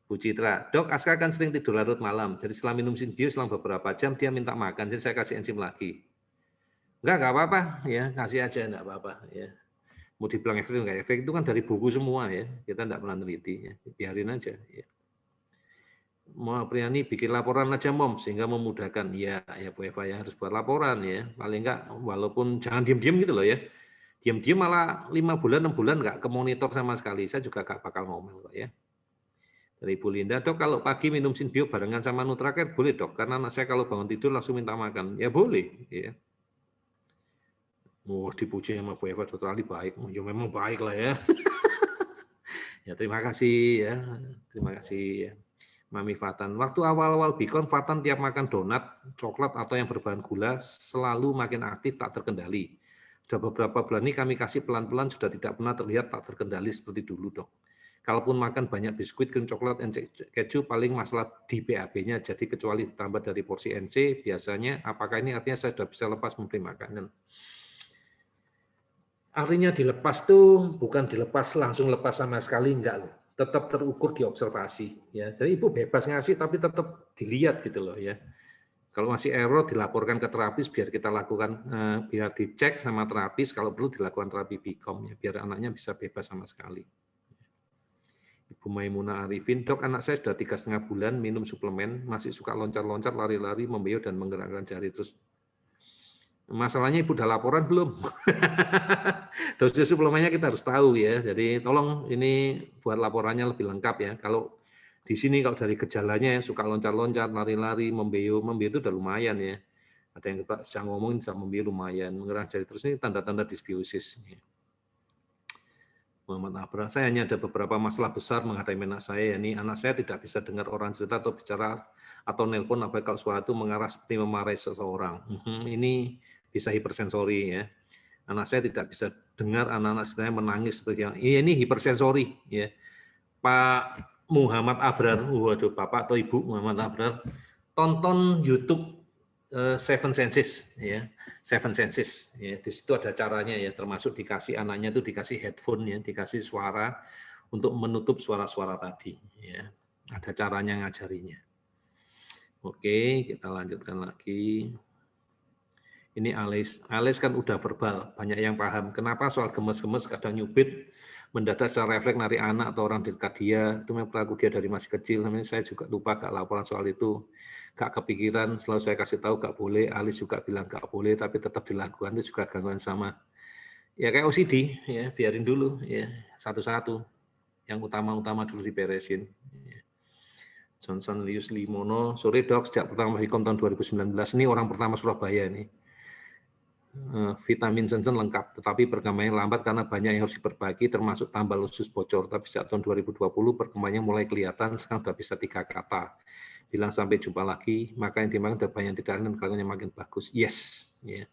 Bu Citra, dok, Aska kan sering tidur larut malam, jadi setelah minum Sinbio selama beberapa jam dia minta makan, jadi saya kasih enzim lagi. Enggak apa-apa, ya kasih aja, enggak apa-apa. Ya. Mau dibilang efek enggak efek itu kan dari buku semua ya, kita enggak pernah teliti, ya. Biarin aja. Ya. Mau Priani bikin laporan aja Mom sehingga memudahkan. Ya Bu Eva ya harus buat laporan ya, paling enggak walaupun jangan diam-diam gitu loh ya. Diam-diam malah 5 bulan 6 bulan enggak ke monitor sama sekali, saya juga enggak bakal ngomel kok ya. Dari Bu Linda, dok kalau pagi minum Sinbio barengan sama Nutracare boleh dok, karena anak saya kalau bangun tidur langsung minta makan. Ya boleh. Ya. Dipuji sama Bu Eva, Dr. Ali baik. Ya memang baik lah ya. Ya terima kasih ya. Terima kasih ya. Mami Fatan, waktu awal-awal Bikon, Fatan tiap makan donat, coklat atau yang berbahan gula selalu makin aktif tak terkendali. Sudah beberapa bulan ini kami kasih pelan-pelan sudah tidak pernah terlihat tak terkendali seperti dulu dok. Kalaupun makan banyak biskuit, krim coklat, keju, paling masalah di BAB-nya. Jadi kecuali ditambah dari porsi NC, biasanya apakah ini artinya saya sudah bisa lepas memberi makanan? Artinya dilepas tuh bukan dilepas langsung lepas sama sekali, enggak loh. Tetap terukur diobservasi. Ya. Jadi ibu bebas ngasih tapi tetap dilihat gitu loh ya. Kalau masih error dilaporkan ke terapis biar kita lakukan, biar dicek sama terapis. Kalau perlu dilakukan terapi BICOM ya, biar anaknya bisa bebas sama sekali. Ibu Maimunah Arifin, dok anak saya sudah 3,5 bulan minum suplemen, masih suka loncat-loncat, lari-lari, membeyau dan menggerakkan jari terus. Masalahnya ibu udah laporan belum? Dosis suplemennya kita harus tahu ya. Jadi tolong ini buat laporannya lebih lengkap ya. Kalau di sini kalau dari gejalanya ya, suka loncat-loncat, lari-lari, membeyau itu udah lumayan ya. Ada yang bisa ngomongin sudah membeyau lumayan, menggerakkan jari terus ini tanda-tanda disbiosis. Muhammad Abra, saya hanya ada beberapa masalah besar menghadapi anak saya, yakni anak saya tidak bisa dengar orang cerita atau bicara atau nelpon apa kalau suara itu mengarah seperti memarahi seseorang. Ini bisa hipersensori ya. Anak saya tidak bisa dengar anak-anak saya menangis seperti yang ini hipersensori ya. Pak Muhammad Abrar, waduh Bapak atau Ibu Muhammad Abrar, tonton YouTube Seven Senses ya. Seven Senses ya, di situ ada caranya ya, termasuk dikasih anaknya itu dikasih headphone ya, dikasih suara untuk menutup suara-suara tadi ya. Ada caranya ngajarinya. Oke, kita lanjutkan lagi. Ini Ales kan udah verbal, banyak yang paham. Kenapa soal gemes-gemes kadang nyubit, mendadak secara refleks narik anak atau orang di dekat dia, itu memang perilaku dia dari masih kecil. Namanya saya juga lupa gak laporan soal itu. Gak kepikiran, selalu saya kasih tahu gak boleh, Alis juga bilang gak boleh, tapi tetap dilakukan, itu juga gangguan sama. Ya kayak OCD, ya biarin dulu, ya satu-satu. Yang utama-utama dulu diberesin. Johnson Lius Limono, sore dok, sejak pertama Hikom tahun 2019, ini orang pertama Surabaya nih. Vitamin Sensen lengkap, tetapi perkembangannya lambat karena banyak yang harus diperbaiki, termasuk tambal usus bocor. Tapi sejak tahun 2020 perkembangannya mulai kelihatan, sekarang sudah bisa 3 kata. Bilang sampai jumpa lagi, maka yang dimakan sudah banyak tidak dan kelakuannya makin bagus. Yes, ya.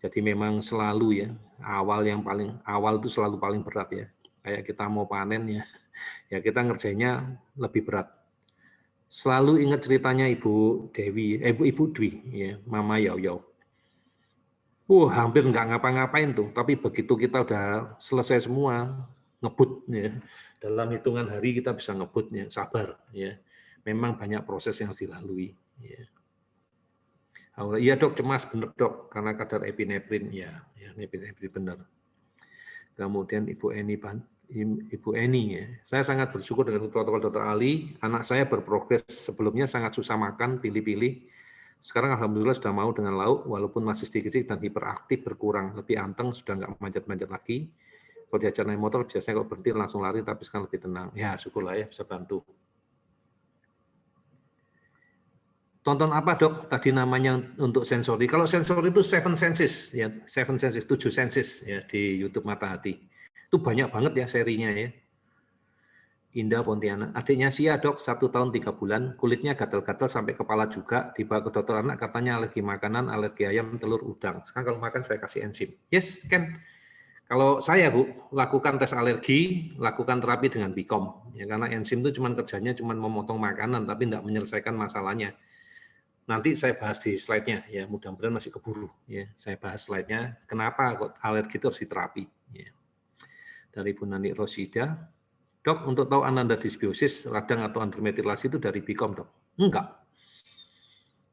Jadi memang selalu ya awal itu selalu paling berat ya. Kayak kita mau panen ya kita ngerjainnya lebih berat. Selalu ingat ceritanya Ibu Dewi, Ibu Dwi, ya, Mama Yau. Hampir nggak ngapa-ngapain tuh, tapi begitu kita udah selesai semua, ngebut ya. Dalam hitungan hari kita bisa ngebut ya, sabar ya. Memang banyak proses yang dilalui. Ya. Iya dok, cemas bener dok, karena kadar epinefrin ya epinefrin benar. Kemudian Ibu Eni ya, saya sangat bersyukur dengan protokol Dr. Ali. Anak saya berprogres, sebelumnya sangat susah makan, pilih-pilih. Sekarang alhamdulillah sudah mau dengan lauk, walaupun masih sedikit dan hiperaktif berkurang, lebih anteng, sudah nggak manjat-manjat lagi. Kalau diajar naik motor, biasanya kalau berhenti langsung lari, tapi sekarang lebih tenang. Ya syukurlah ya, bisa bantu. Tonton apa dok? Tadi namanya untuk sensori. Kalau sensori itu 7 senses, ya 7 senses, 7 senses ya di YouTube Mata Hati. Itu banyak banget ya serinya ya. Indah Pontianak. Adiknya Sia dok, 1 tahun 3 bulan, kulitnya gatal-gatal sampai kepala juga, dibawa ke dokter anak katanya alergi makanan, alergi ayam, telur, udang. Sekarang kalau makan saya kasih enzim. Yes, kan. Kalau saya Bu, lakukan tes alergi, lakukan terapi dengan BICOM. Ya, karena enzim itu kerjanya cuma memotong makanan, tapi tidak menyelesaikan masalahnya. Nanti saya bahas di slide-nya, ya mudah-mudahan masih keburu. Ya, saya bahas slide-nya, kenapa kok alergi itu harus diterapi. Ya. Dari Bu Nani Rosida, Dok, untuk tahu ananda disbiosis, radang atau undermetilasi itu dari BICOM, dok? Enggak.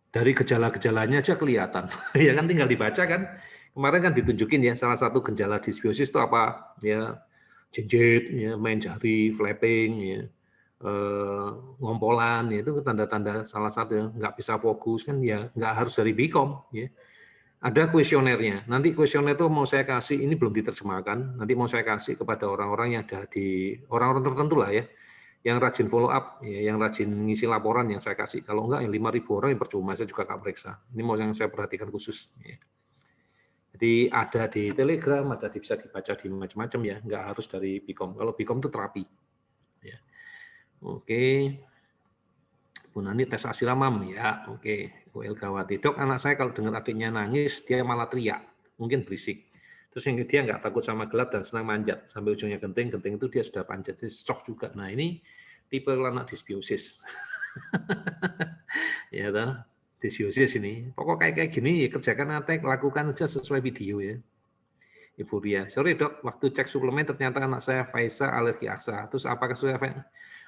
Dari gejala-gejalanya aja kelihatan. Ya kan tinggal dibaca kan. Kemarin kan ditunjukin ya, salah satu gejala disbiosis itu apa? Ya, jinjit, ya, main jari, flapping, ya, ngompolan, ya, itu tanda-tanda salah satu ya, nggak bisa fokus kan ya, nggak harus dari BICOM. Ya. Ada kuesionernya. Nanti kuesioner itu mau saya kasih, ini belum diterjemahkan, nanti mau saya kasih kepada orang-orang yang ada di, orang-orang tertentu lah ya, yang rajin follow up, ya, yang rajin ngisi laporan yang saya kasih. Kalau enggak, yang 5.000 orang yang percuma, saya juga nggak periksa. Ini mau yang saya perhatikan khusus. Ya. Jadi ada di Telegram, ada bisa dibaca di macam-macam ya, nggak harus dari BICOM. Kalau BICOM itu terapi. Ya. Oke. Bu Nani tes asiramam, ya oke. Bu Elgawati, dok anak saya kalau dengar adiknya nangis, dia malah teriak, mungkin berisik. Terus yang dia nggak takut sama gelap dan senang manjat, sampai ujungnya genting itu dia sudah panjat, jadi shock juga. Nah ini tipe anak disbiosis. Ya toh, disbiosis ini. Pokok kayak gini, ya, kerjakan atek, lakukan aja sesuai video ya. Ibu Ria, sorry dok, waktu cek suplemen ternyata anak saya Faisa alergi aksa. Terus apakah sudah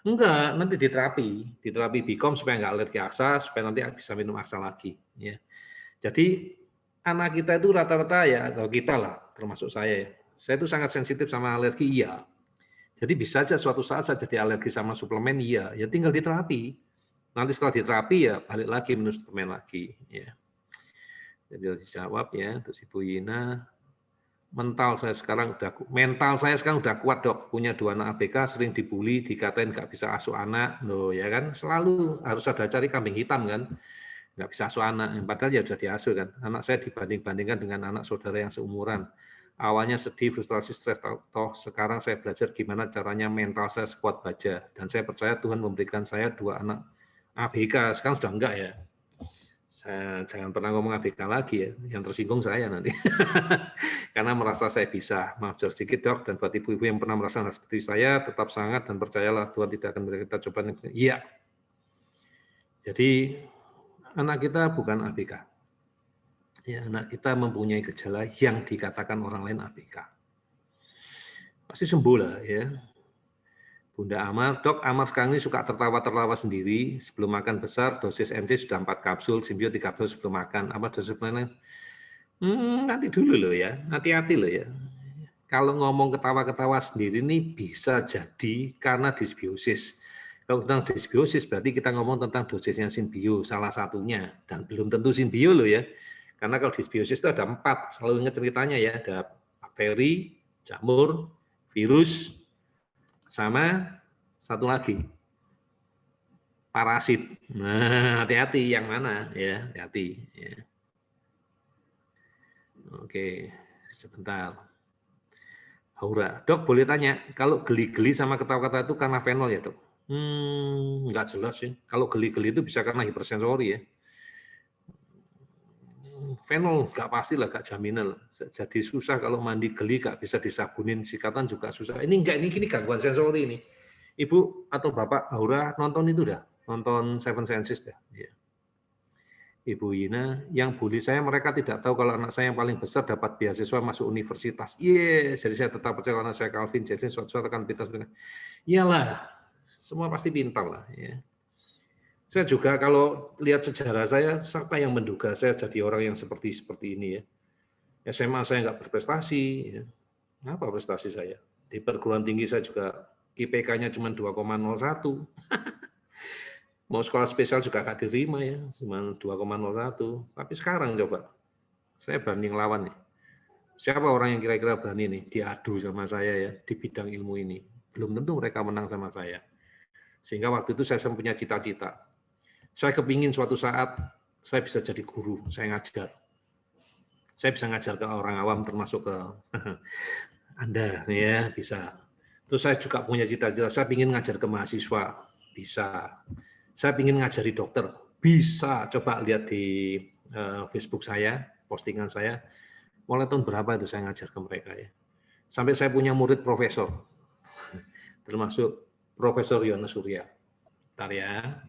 enggak, nanti diterapi BICOM supaya enggak alergi aksa, supaya nanti bisa minum aksa lagi. Ya. Jadi anak kita itu rata-rata ya, atau kita lah, termasuk saya. Saya itu sangat sensitif sama alergi, iya. Jadi bisa aja suatu saat saya jadi alergi sama suplemen, iya. Ya tinggal diterapi. Nanti setelah diterapi ya balik lagi minum suplemen lagi. Ya. Jadi dijawab ya, terus Ibu Yina. Mental saya sekarang udah kuat dok, punya 2 anak ABK, sering dibully, dikatain nggak bisa asuh anak, loh ya kan, selalu harus ada cari kambing hitam kan, nggak bisa asuh anak, padahal ya sudah diasuh kan. Anak saya dibanding-bandingkan dengan anak saudara yang seumuran. Awalnya sedih, frustrasi, stres, toh sekarang saya belajar gimana caranya mental saya sekuat baja, dan saya percaya Tuhan memberikan saya 2 anak ABK, sekarang sudah enggak ya. Saya jangan pernah ngomong ABK lagi ya, yang tersinggung saya nanti. Karena merasa saya bisa. Maaf sedikit dok, dan buat ibu-ibu yang pernah merasa seperti saya, tetap semangat dan percayalah Tuhan tidak akan memberikan kita cobaan. Iya. Jadi anak kita bukan ABK. Ya, anak kita mempunyai gejala yang dikatakan orang lain ABK. Pasti sembuh lah ya. Bunda Amar, dok Amar sekarang ini suka tertawa-tertawa sendiri. Sebelum makan besar, dosis NC sudah 4 kapsul, simbio 3 kapsul sebelum makan. Apa dosis lain? Nanti dulu loh ya, hati-hati loh ya. Kalau ngomong ketawa-ketawa sendiri ini bisa jadi karena disbiosis. Kalau tentang disbiosis berarti kita ngomong tentang dosisnya simbio, salah satunya. Dan belum tentu simbio loh ya. Karena kalau disbiosis itu ada 4, selalu ingat ceritanya ya, ada bakteri, jamur, virus, sama satu lagi, parasit. Nah, hati-hati yang mana ya, hati-hati. Ya. Oke, sebentar. Haura, dok boleh tanya, kalau geli-geli sama ketawa-ketawa itu karena fenol ya dok? Nggak jelas sih. Kalau geli-geli itu bisa karena hipersensori ya. Fenol nggak pasti lah, nggak jaminan. Jadi susah kalau mandi geli nggak bisa disabunin, sikatan juga susah. Ini enggak, ini gangguan sensori ini. Ibu atau Bapak Haura nonton itu dah, nonton Seven Senses dah. Ya. Ibu Yina, yang bully saya mereka tidak tahu kalau anak saya yang paling besar dapat beasiswa masuk universitas. Yes, jadi saya tetap percaya anak saya Calvin, jadi suatu akan pintar. Iyalah, semua pasti pintar lah. Ya. Saya juga kalau lihat sejarah saya, siapa yang menduga saya jadi orang yang seperti ini ya. SMA saya nggak berprestasi, ya. Apa prestasi saya? Di perguruan tinggi saya juga IPK-nya cuma 2,01. Mau sekolah spesial juga nggak diterima ya, cuma 2,01. Tapi sekarang coba, saya berani ngelawan nih. Siapa orang yang kira-kira berani nih diadu sama saya ya di bidang ilmu ini? Belum tentu mereka menang sama saya. Sehingga waktu itu saya punya cita-cita. Saya kepingin suatu saat saya bisa jadi guru, saya ngajar. Saya bisa ngajar ke orang awam termasuk ke Anda ya, bisa. Terus saya juga punya cita-cita, saya ingin ngajar ke mahasiswa, bisa. Saya ingin ngajari dokter, bisa. Coba lihat di Facebook saya, postingan saya. Mulai tahun berapa itu saya ngajar ke mereka ya. Sampai saya punya murid profesor, termasuk Profesor Yones Surya. Bentar ya.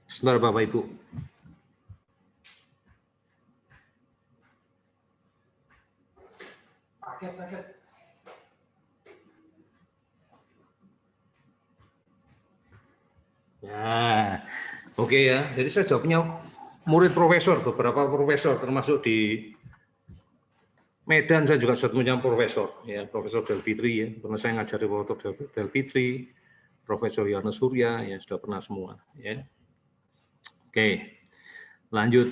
Sebentar Bapak Ibu. Nah, oke ya. Jadi saya sudah punya murid profesor, beberapa profesor, termasuk di Medan saya juga sudah punya profesor, ya Profesor Del Fitri ya. Pernah saya ngajar di Profesor Del Fitri, Profesor Yohanes Surya, ya sudah pernah semua. Ya. Oke, lanjut.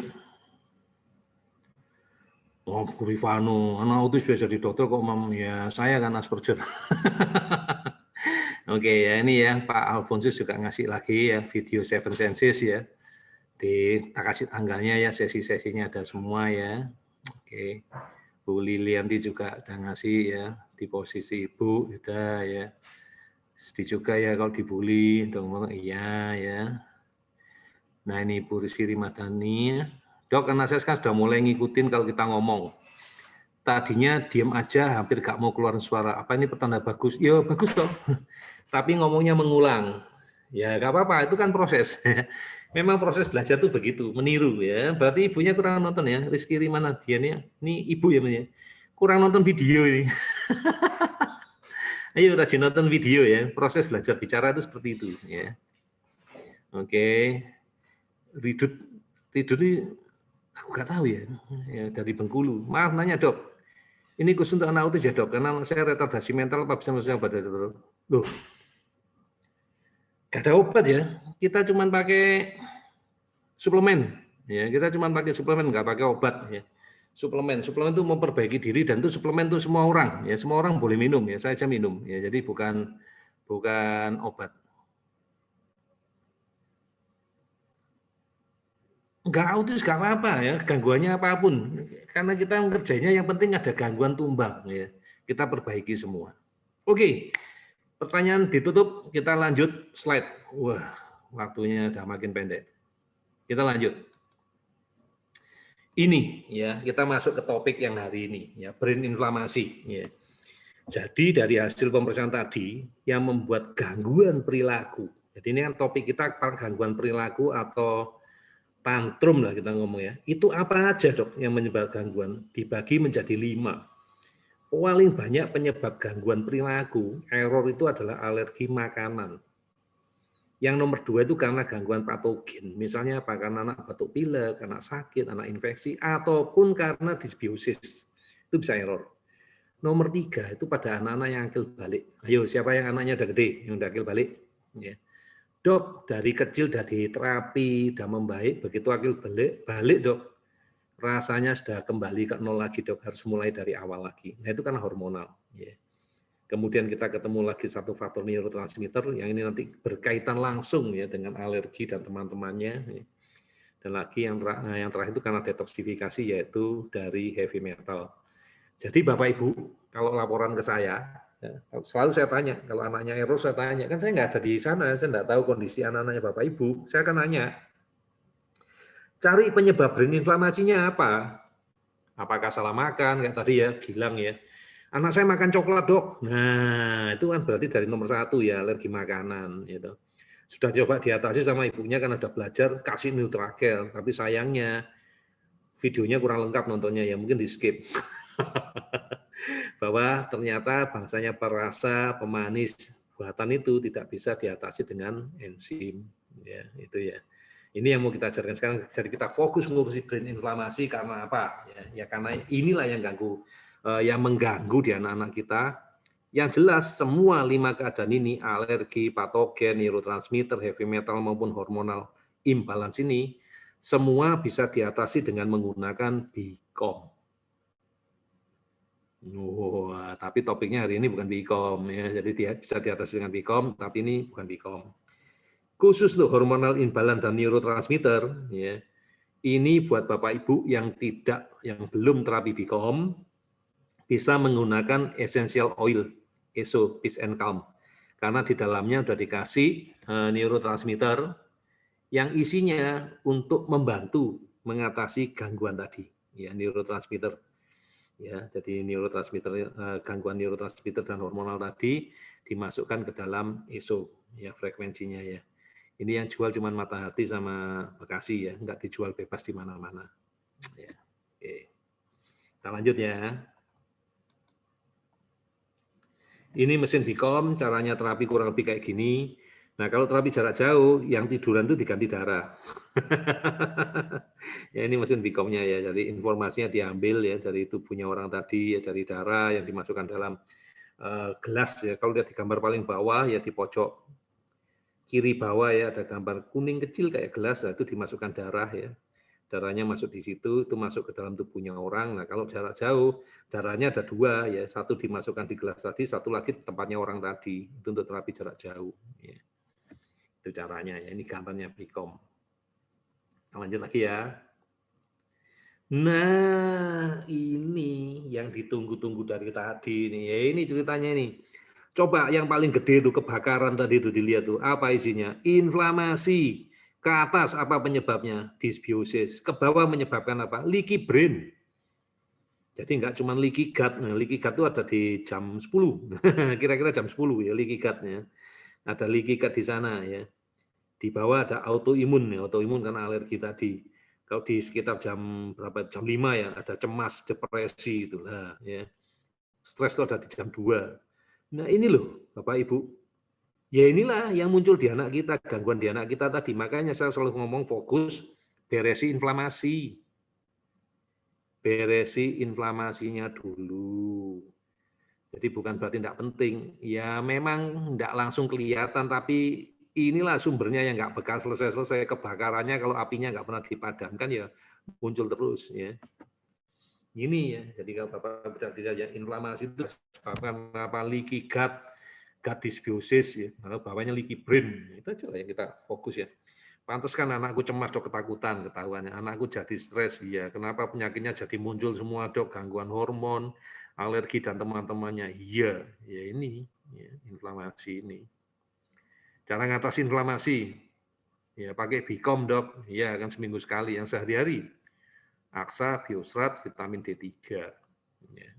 Oh, Bu Rifano, anak autis biasa jadi dokter kok, Mam? Ya, saya kan Asperger. Oke, ya ini ya, Pak Alfonsus juga ngasih lagi ya video Seven Senses ya. Kita kasih tanggalnya ya, sesi-sesinya ada semua ya. Oke, Bu Lilianti juga udah ngasih ya, di posisi Ibu, udah ya. Sedih juga ya kalau dibully, dong, iya ya. Nah ini Bu Rizky Rimadhani, Dok, karena saya sekarang sudah mulai ngikutin kalau kita ngomong. Tadinya diem aja, hampir gak mau keluar suara. Apa ini pertanda bagus? Ya bagus dong. Tapi ngomongnya mengulang. Ya gak apa-apa, itu kan proses. Memang proses belajar tuh begitu, meniru ya. Berarti ibunya kurang nonton ya, Rizky Rimadhani. Ini ibu ya, kurang nonton video ini. Ayo rajin nonton video ya. Proses belajar bicara itu seperti itu ya. Oke. Ridut ini aku nggak tahu ya, dari Bengkulu. Maaf nanya dok, ini khusus untuk anak autis ya dok, karena saya retardasi mental apa bisa masuk obat ya dok? Loh, nggak ada obat ya, kita cuma pakai suplemen, ya kita cuma pakai suplemen, nggak pakai obat ya. Suplemen itu memperbaiki diri dan itu suplemen itu semua orang, ya semua orang boleh minum ya, saya aja minum ya, jadi bukan obat. Enggak autis enggak apa-apa ya, gangguannya apapun. Karena kita mengerjanya yang penting ada gangguan tumbang ya. Kita perbaiki semua. Oke. Pertanyaan ditutup, kita lanjut slide. Wah, waktunya udah makin pendek. Kita lanjut. Ini ya, kita masuk ke topik yang hari ini ya, brain inflamasi ya. Jadi dari hasil pemeriksaan tadi yang membuat gangguan perilaku. Jadi ini kan topik kita gangguan perilaku atau tantrum lah kita ngomong ya, itu apa aja dok yang menyebabkan gangguan? Dibagi menjadi 5. Paling banyak penyebab gangguan perilaku, error itu adalah alergi makanan. Yang nomor 2 itu karena gangguan patogen, misalnya apa? Karena anak batuk pilek, anak sakit, anak infeksi, ataupun karena disbiosis, itu bisa error. Nomor 3 itu pada anak-anak yang akil balik. Ayo, siapa yang anaknya udah gede, yang udah akil balik? Ya. Dok, dari kecil dari terapi, sudah membaik, begitu akil balik dok, rasanya sudah kembali ke nol lagi dok, harus mulai dari awal lagi. Nah itu kan hormonal. Ya. Kemudian kita ketemu lagi satu faktor neurotransmitter, yang ini nanti berkaitan langsung ya dengan alergi dan teman-temannya. Ya. Dan lagi yang terakhir itu karena detoksifikasi, yaitu dari heavy metal. Jadi Bapak Ibu, kalau laporan ke saya, ya, selalu saya tanya, kalau anaknya error saya tanya, kan saya nggak ada di sana, saya nggak tahu kondisi anak-anaknya Bapak Ibu, saya akan nanya, cari penyebab brain inflamasinya apa? Apakah salah makan, kayak tadi ya, Gilang ya, anak saya makan coklat dok, nah itu kan berarti dari nomor 1 ya, alergi makanan. Gitu. Sudah coba diatasi sama ibunya kan udah belajar, kasih Nutragel, tapi sayangnya videonya kurang lengkap nontonnya ya, mungkin di skip. Bahwa ternyata bangsanya perasa, pemanis, buatan itu tidak bisa diatasi dengan enzim. Ya, itu ya. Ini yang mau kita ajarkan sekarang. Jadi kita fokus ngurusi brain inflamasi karena apa? Ya karena inilah yang yang mengganggu di anak-anak kita. Yang jelas semua 5 keadaan ini, alergi, patogen, neurotransmitter, heavy metal maupun hormonal imbalance ini, semua bisa diatasi dengan menggunakan BICOM. Wah, tapi topiknya hari ini bukan BICOM ya. Jadi dia bisa diatasi dengan BICOM, tapi ini bukan BICOM. Khusus untuk hormonal imbalance dan neurotransmitter ya. Ini buat Bapak Ibu yang belum terapi BICOM bisa menggunakan essential oil ESO Peace and Calm. Karena di dalamnya sudah dikasih neurotransmitter yang isinya untuk membantu mengatasi gangguan tadi ya, neurotransmitter. Ya, jadi neurotransmitter, gangguan neurotransmitter dan hormonal tadi dimasukkan ke dalam ESO ya, frekuensinya ya. Ini yang jual cuma Matahati sama Bekasi ya, nggak dijual bebas di mana-mana. Ya. Oke. Kita lanjut ya. Ini mesin BICOM, caranya terapi kurang lebih kayak gini. Nah, kalau terapi jarak jauh, yang tiduran itu diganti darah. Ya, ini mesin Bicomnya ya, jadi informasinya diambil ya dari tubuhnya orang tadi, ya dari darah yang dimasukkan dalam gelas ya. Kalau lihat di gambar paling bawah ya di pojok kiri bawah ya ada gambar kuning kecil kayak gelas, nah, itu dimasukkan darah ya. Darahnya masuk di situ, itu masuk ke dalam tubuhnya orang. Nah, kalau jarak jauh, darahnya ada dua ya, satu dimasukkan di gelas tadi, satu lagi tempatnya orang tadi. Itu untuk terapi jarak jauh. Ya. Itu caranya ya. Ini gambarnya Bicom. Kita lanjut lagi ya. Nah, ini yang ditunggu-tunggu dari tadi nih. Ya, ini ceritanya nih. Coba yang paling gede itu kebakaran tadi itu dilihat tuh. Apa isinya? Inflamasi. Ke atas apa penyebabnya? Dysbiosis. Ke bawah menyebabkan apa? Leaky brain. Jadi nggak cuma leaky gut. Nah, leaky gut itu ada di jam 10. Kira-kira jam 10 ya leaky gut-nya. Ada leaky gut di sana ya. Di bawah ada autoimun ya, autoimun karena alergi tadi. Kalau di sekitar jam berapa? Jam 5 ya, ada cemas, depresi itulah ya. Stres itu ada di jam 2. Nah, ini loh Bapak Ibu. Ya inilah yang muncul di anak kita, gangguan di anak kita tadi. Makanya saya selalu ngomong fokus beresi inflamasi. Beresi inflamasinya dulu. Jadi bukan berarti tidak penting. Ya memang tidak langsung kelihatan, tapi inilah sumbernya yang nggak bakal selesai-selesai. Kebakarannya kalau apinya nggak pernah dipadamkan ya muncul terus. Ya. Ini ya, jadi kalau Bapak bisa dilihat ya, inflamasi itu disebabkan apa? Leaky gut, gut dysbiosis, ya. Lalu bawahnya leaky brain. Itu aja lah yang kita fokus ya. Pantas kan anakku cemas dok, ketakutan ketahuannya. Anakku jadi stres, ya. Kenapa penyakitnya jadi muncul semua dok? Gangguan hormon, alergi dan teman-temannya. Iya, ya ini, ya, inflamasi ini. Cara ngatasi inflamasi, ya pakai Bicom dok. Ya kan seminggu sekali, yang sehari-hari. Aksa, Biosrat, vitamin D3. Ya.